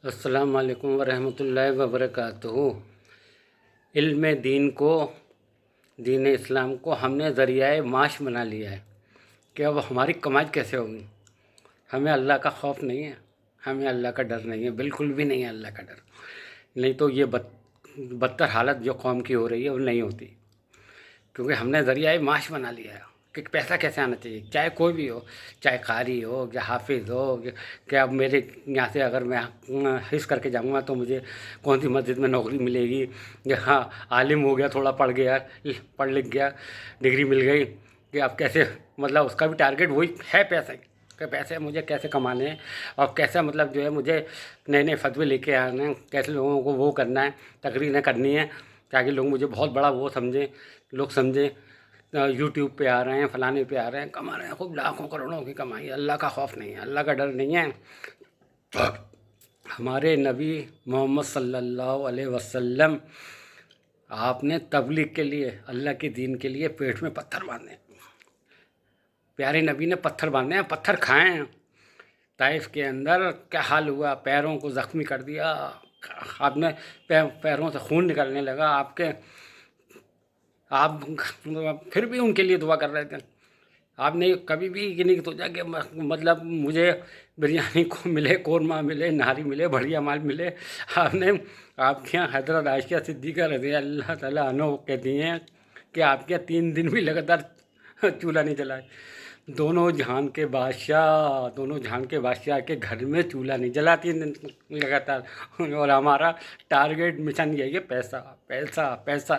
السلام علیکم ورحمۃ اللہ وبرکاتہ۔ علم دین کو، دین اسلام کو ہم نے ذریعہ معاش بنا لیا ہے کہ اب ہماری کمائی کیسے ہوگی۔ ہمیں اللہ کا خوف نہیں ہے، ہمیں اللہ کا ڈر نہیں ہے، بالکل بھی نہیں ہے اللہ کا ڈر، نہیں تو یہ بدتر حالت جو قوم کی ہو رہی ہے وہ نہیں ہوتی، کیونکہ ہم نے ذریعہ معاش بنا لیا ہے کہ پیسہ کیسے آنا چاہیے، چاہے کوئی بھی ہو، چاہے قاری ہو یا حافظ ہو، کہ اب میرے یہاں سے اگر میں حفظ کر کے جاؤں گا تو مجھے کون سی مسجد میں نوکری ملے گی، یا ہاں عالم ہو گیا، تھوڑا پڑھ لکھ گیا، ڈگری مل گئی، کہ اب کیسے مطلب اس کا بھی ٹارگیٹ وہی ہے پیسہ کہ پیسے مجھے کیسے کمانے ہیں، اور کیسا مطلب جو ہے مجھے نئے نئے فتوے لے کے آنے ہیں، کیسے لوگوں کو وہ کرنا ہے، تقریریں کرنی ہے تاکہ لوگ مجھے بہت بڑا وہ سمجھیں، لوگ سمجھیں یوٹیوب پہ آ رہے ہیں، فلانے پہ آ رہے ہیں، کما رہے ہیں خوب لاکھوں کروڑوں کی کمائی، اللہ کا خوف نہیں ہے، اللہ کا ڈر نہیں ہے۔ ہمارے نبی محمد صلی اللہ علیہ وسلم آپ نے تبلیغ کے لیے، اللہ کے دین کے لیے پیٹ میں پتھر باندھے، پیارے نبی نے پتھر باندھے ہیں، پتھر کھائے ہیں۔ طائف کے اندر کیا حال ہوا، پیروں کو زخمی کر دیا، آپ نے پیروں سے خون نکلنے لگا آپ پھر بھی ان کے لیے دعا کر رہے تھے۔ آپ نے کبھی بھی یہ نہیں سوچا کہ مطلب مجھے بریانی کو ملے، قورمہ ملے، نہاری ملے، بڑھیا مال ملے۔ آپ کے یہاں حضرت عائشہ صدیقہ رضی اللہ تعالیٰ عنہ کہتی ہیں کہ آپ کے یہاں 3 دن بھی لگاتار چولہا نہیں جلا ہے۔ دونوں جہان کے بادشاہ کے گھر میں چولہا نہیں جلا 3 دن لگاتار، اور ہمارا ٹارگیٹ مشن یہی ہے، پیسہ پیسہ پیسہ۔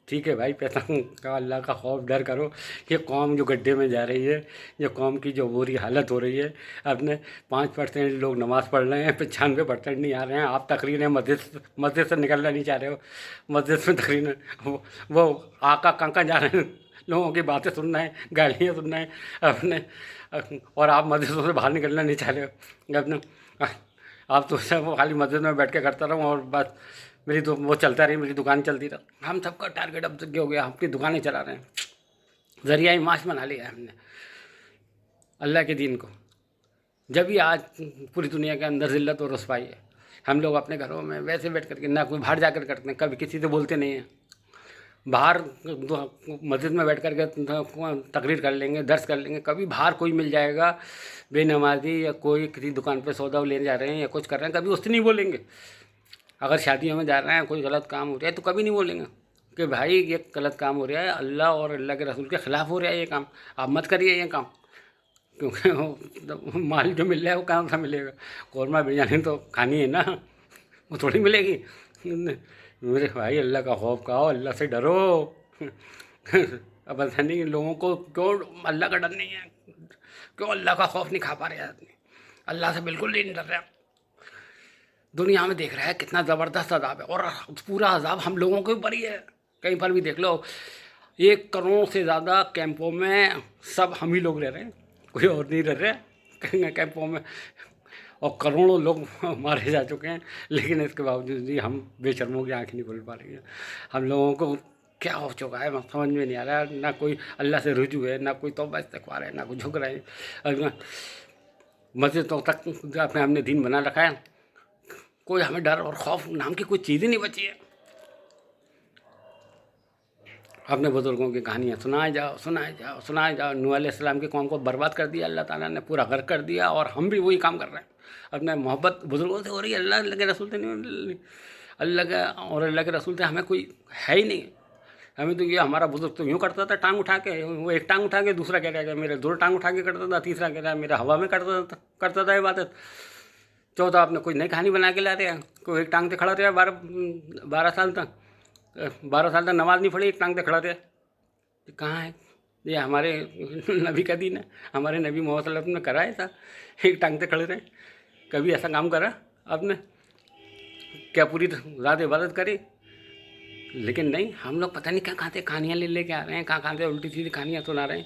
ٹھیک ہے بھائی، پیسہ کا اللہ کا خوف ڈر کرو۔ یہ قوم جو گڈھے میں جا رہی ہے، یہ قوم کی جو بری حالت ہو رہی ہے، اپنے 5% لوگ نماز پڑھ رہے ہیں، 95% نہیں آ رہے ہیں۔ آپ تقریریں مسجد سے نکلنا نہیں چاہ رہے ہو، مسجد میں تقریریں وہ آقا کہاں جا رہے ہیں، لوگوں کی باتیں سننا ہے، گالیاں سننا ہے اپنے، اور آپ مسجدوں سے باہر نکلنا نہیں چاہ رہے ہو اپنے۔ آپ تو وہ خالی مسجد میں بیٹھ کے کرتا رہوں اور بس میری تو وہ چلتا رہی، میری دکان چلتی رہا۔ ہم سب کا ٹارگیٹ اب تک یہ ہو گیا، ہم اپنی دکانیں چلا رہے ہیں، ذریعہ معاش بنا لیا ہے ہم نے اللہ کے دین کو۔ جب ہی آج پوری دنیا کے اندر ذلت اور رسوائی ہے، ہم لوگ اپنے گھروں میں ویسے بیٹھ کر کے، نہ کوئی باہر جا کر کرتے ہیں، کبھی کسی سے بولتے نہیں ہیں، باہر مسجد میں بیٹھ کر کے تقریر کر لیں گے، درس کر لیں گے، کبھی باہر کوئی مل جائے گا بے نمازی یا کوئی کسی دکان پہ سودا لینے جا رہے ہیں یا کچھ کر رہے ہیں، کبھی اس سے نہیں بولیں گے۔ اگر شادیوں میں جا رہے ہیں، کوئی غلط کام ہو رہا ہے تو کبھی نہیں بولیں گے کہ بھائی یہ غلط کام ہو رہا ہے، اللہ اور اللہ کے رسول کے خلاف ہو رہا ہے یہ کام، آپ مت کریے یہ کام، کیونکہ مال جو مل رہا ہے وہ کہاں سے ملے گا، قورمہ بریانی تو کھانی ہے نا، وہ تھوڑی ملے گی۔ میرے بھائی اللہ کا خوف کھاؤ، اللہ سے ڈرو۔ اب ایسا نہیں، لوگوں کو کیوں اللہ کا ڈر نہیں ہے، کیوں اللہ کا خوف نہیں کھا پا رہے آدمی، اللہ سے بالکل نہیں ڈر رہا۔ دنیا میں دیکھ رہا ہے کتنا زبردست عذاب ہے، اور پورا عذاب ہم لوگوں کے اوپر ہی ہے۔ کہیں پر بھی دیکھ لو، 1 کروڑ سے زیادہ کیمپوں میں سب ہم ہی لوگ رہ رہے ہیں، کوئی اور نہیں رہ رہے کیمپوں میں، اور کروڑوں لوگ مارے جا چکے ہیں، لیکن اس کے باوجود بھی ہم بے شرموں کی آنکھ نہیں کھول پا رہی ہیں۔ ہم لوگوں کو کیا ہو چکا ہے سمجھ میں نہیں آ رہا ہے، نہ کوئی اللہ سے رجوع ہے، نہ کوئی توبہ استغفار ہے، نہ کوئی جھک رہے ہیں۔ مسجدوں تک اپنے ہم نے دین بنا رکھا ہے، کوئی ہمیں ڈر اور خوف نام کی کوئی چیز ہی نہیں بچی ہے۔ اپنے بزرگوں کی کہانیاں سنائے جاؤ۔ نوح علیہ السلام کی قوم کو برباد کر دیا اللہ تعالیٰ نے، پورا غرق کر دیا، اور ہم بھی وہی کام کر رہے ہیں۔ اپنے محبت بزرگوں سے ہو رہی ہے، اللہ کے رسول سے نہیں، اللہ کا اور اللہ کے رسول سے ہمیں کوئی ہے ہی نہیں۔ ہمیں تو یہ ہمارا بزرگ تو یوں کرتا تھا، ٹانگ اٹھا کے، وہ ایک ٹانگ اٹھا کے دوسرا کہہ رہا ہے میرے 2 ٹانگ اٹھا کے کرتا تھا، تیسرا کہہ رہا ہے میرا ہوا میں کرتا تھا عبادت، چوتھا آپ نے کوئی نئی کہانی بنا کے لا رہے ہیں، کوئی ایک ٹانگ سے کھڑا رہا 12 سال تک نماز نہیں پڑھی، ایک ٹانگ سے کھڑا رہا، کہاں ہے یہ؟ ہمارے نبی کا دین ہے، ہمارے نبی محمد صلی اللہ علیہ وسلم نے کرا ہے تھا، ایک ٹانگ سے کھڑے رہے، کبھی ایسا کام کرا آپ نے؟ کیا پوری رات عبادت کری؟ لیکن نہیں، ہم لوگ پتہ نہیں کہاں سے کہانیاں لے کے آ رہے ہیں، کہاں سے الٹی سیدھی کہانیاں سنا رہے ہیں،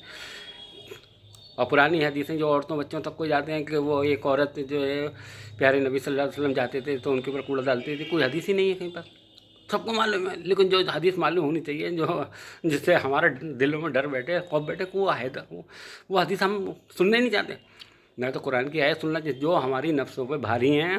اور پرانی حدیثیں جو عورتوں بچوں تک کو جاتے ہیں کہ وہ ایک عورت جو ہے پیارے نبی صلی اللہ علیہ وسلم جاتے تھے تو ان کے اوپر کوڑا ڈالتے تھے، کوئی حدیث ہی نہیں ہے کہیں پر، سب کو معلوم ہے، لیکن جو حدیث معلوم ہونی چاہیے، جس سے ہمارے دلوں میں ڈر بیٹھے، خوف بیٹھے، وہ حدیث ہم سننے نہیں چاہتے۔ نہ تو قرآن کی آیت سننا چاہیے جو ہماری نفسوں پہ بھاری ہیں،